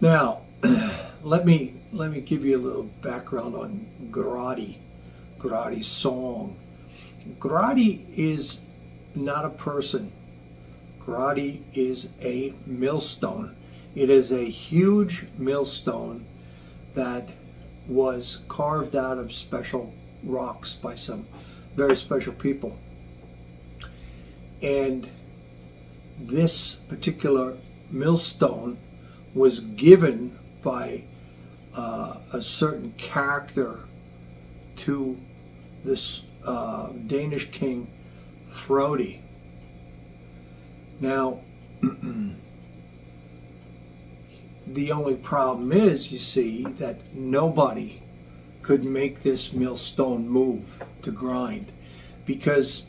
Now, let me give you a little background on Grotti. Grotti's song. Grotti is not a person. Grotti is a millstone. It is a huge millstone that was carved out of special rocks by some very special people. And this particular millstone was given by a certain character to this Danish king Frodi. Now, the only problem is, you see, that nobody could make this millstone move to grind, because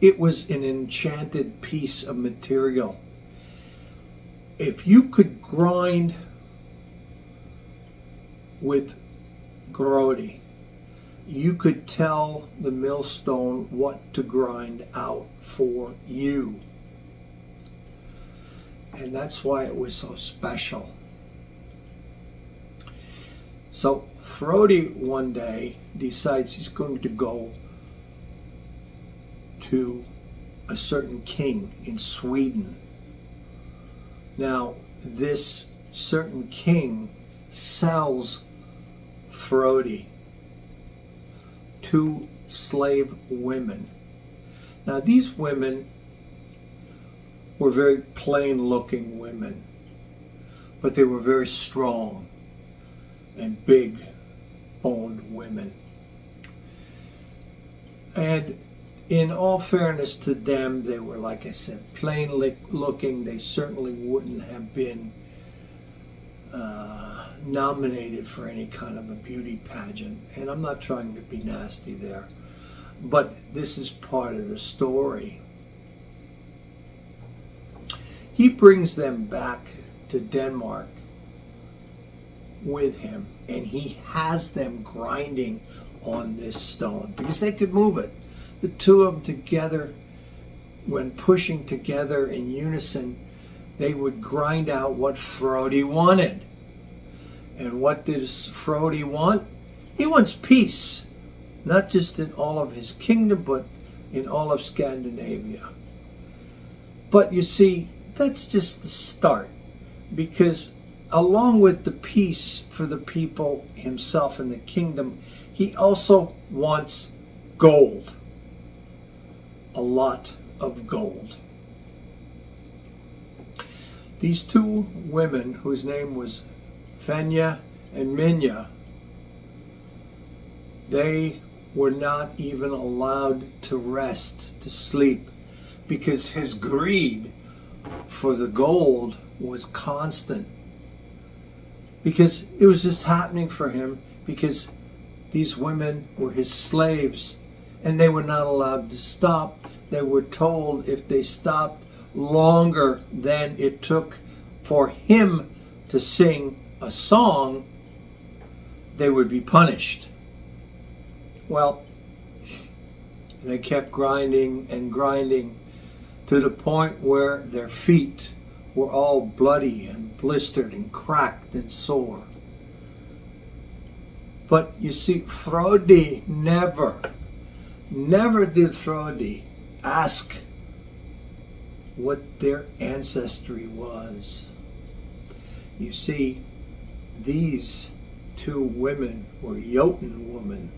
it was an enchanted piece of material. If you could grind with Grotti, you could tell the millstone what to grind out for you. And that's why it was so special. So Frodi one day decides he's going to go to a certain king in Sweden. Now, this certain king sells Frodi to slave women. Now, these women were very plain-looking women, but they were very strong and big-boned women. And in all fairness to them, they were, like I said, plain-looking. They certainly wouldn't have been nominated for any kind of a beauty pageant. And I'm not trying to be nasty there, but this is part of the story. He brings them back to Denmark with him, and he has them grinding on this stone because they could move it. The two of them together, when pushing together in unison, they would grind out what Frodi wanted. And what does Frodi want? He wants peace, not just in all of his kingdom, but in all of Scandinavia. But you see, that's just the start, because along with the peace for the people, himself, and the kingdom, he also wants gold. A lot of gold. These two women, whose name was Fenya and Minya, they were not even allowed to rest, to sleep, because his greed for the gold was constant. Because it was just happening for him, because these women were his slaves, and they were not allowed to stop. They were told if they stopped longer than it took for him to sing a song, they would be punished. Well, they kept grinding and grinding to the point where their feet were all bloody and blistered and cracked and sore. But you see, Frodi never did Frodi ask what their ancestry was. You see, these two women were Jotun women,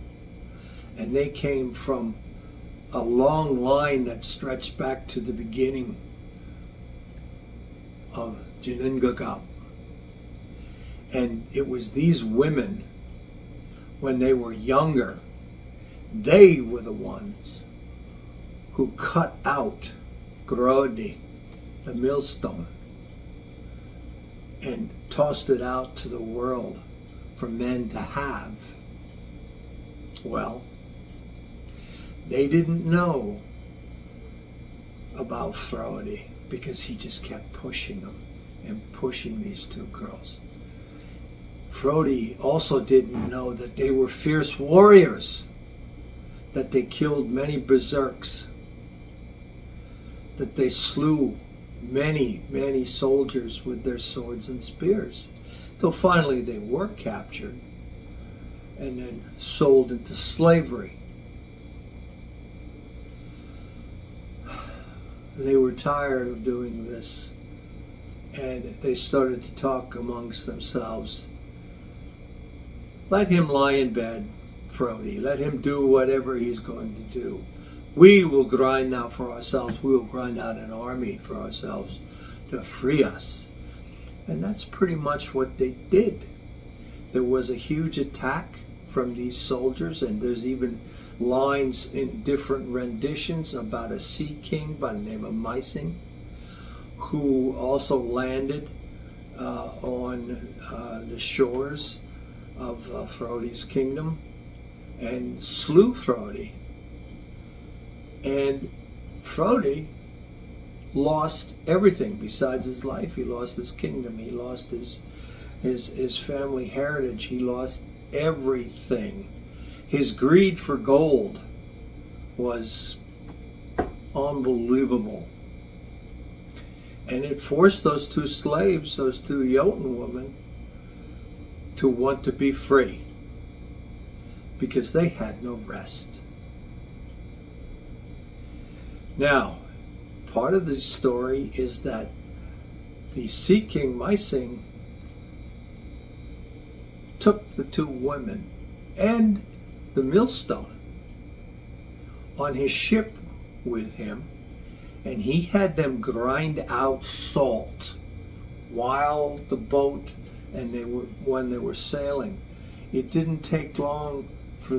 and they came from a long line that stretched back to the beginning of Ginnungagap. And it was these women, when they were younger, they were the ones who cut out Grotti, the millstone, and tossed it out to the world for men to have. Well, they didn't know about Frodi because he just kept pushing them and pushing these two girls. Frodi also didn't know that they were fierce warriors, that they killed many berserks, that they slew many soldiers with their swords and spears. till finally they were captured and then sold into slavery. They were tired of doing this, and they started to talk amongst themselves. Let him lie in bed, Frody. Let him do whatever he's going to do. We will grind out for ourselves. We will grind out an army for ourselves to free us. And that's pretty much what they did. There was a huge attack from these soldiers, and there's even lines in different renditions about a sea king by the name of Mysing, who also landed on the shores of Frody's kingdom and slew Frody. And Frody lost everything besides his life. He lost his kingdom. He lost his family heritage. He lost everything. His greed for gold was unbelievable. And it forced those two slaves, those two Jotun women, to want to be free because they had no rest. Now, part of the story is that the Sea King Mysing took the two women and the millstone on his ship with him, and he had them grind out salt while the boat and when they were sailing. It didn't take long for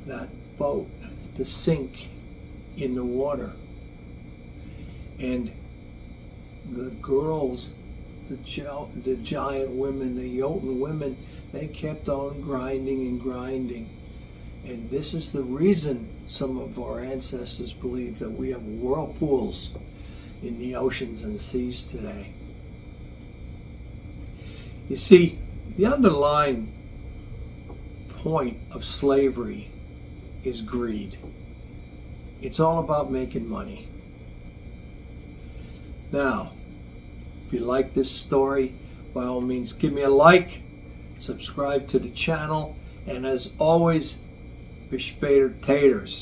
that boat to sink in the water, and the girls, the giant women, the Jotun women, they kept on grinding and grinding. And this is the reason some of our ancestors believe that we have whirlpools in the oceans and seas today. You see, the underlying point of slavery is greed. It's all about making money. Now, if you like this story, by all means give me a like, subscribe to the channel, and as always, be später taters.